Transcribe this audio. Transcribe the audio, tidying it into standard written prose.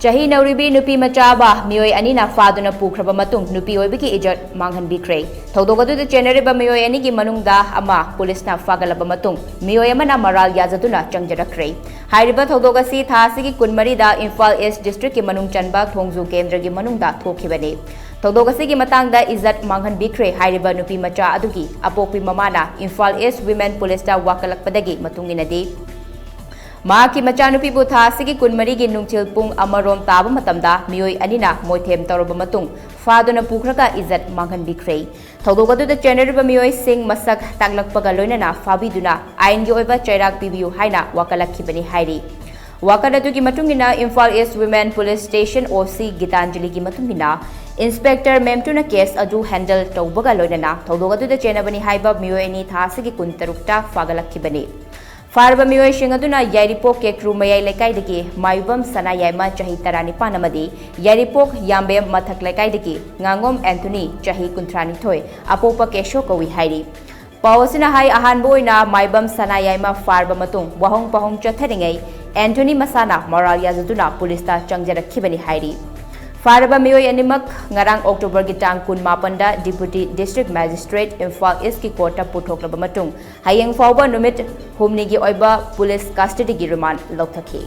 Chahi Nauribi Nupi Macha Mioi Anina Faduna Pukraba Matung Nupi Oibiki Ijat Manghan Bikre. Todogadu the Genereba Mioi Anigi Manungda Ama Police na Fagalaba Matung Mioi Amana Maral Yazaduna Changjara Kre. Hariba Todogasi Thasiki Kunmarida Imphal East District Manung Chanba Thongzu Kendragi Manungda Thokibane. Todogasi Matangda Izat Manghan Bikre Hariba Nupi Macha Adugi Apopi Mamana Imphal East Women Police da Wakalak Padagi Matunginadi. Maki Machanupi Buthasiki Kunmarigi Nungchil Pung Amarom Taba Matamda, Mioi Anina, Moitem Torobamatung, Faduna Pukraka Izat Manghan Bikre. Todogadu the General Mioi Sing Masak Taglak Pagalonana, Fabiduna, Ain Yoeva Cherak Bibu Haina, Wakalakibani Hairi. Wakadatuki Matungina, Imphal East Women Police Station OC Gitanjali Matungina, Inspector Memtuna case Adu handle Tobagalonana, Todogadu the Chenabani Haiba Mioi Thasiki Kuntarukta, Fagalakibani. Farba Mioi Shingaduna Yaripok Krumaya Lekaidiki, Maibam Sana Yama Chahi Tarani Panamadi, Yaripok Yambe Matak Lekaidiki, Ngangom Anthony, Chahi Kuntrani Toy, Apopa Keshoko Hairi. Pawasina Hai Ahan Boina, Maibam Sana Yama Farba Matung, Wahong Pahong Chateringai, Anthony Masana, Moral Yazaduna, Polista Changjara Kibani Hairi. Faraba Mioi Animak, Ngarang October Gitang Kun Mapanda, Deputy District Magistrate, Imphal East Ki Kota Toukhre Matung, Hayang Fauba Numit, Humnigi Oiba, Police Custody Remand, Loktaki.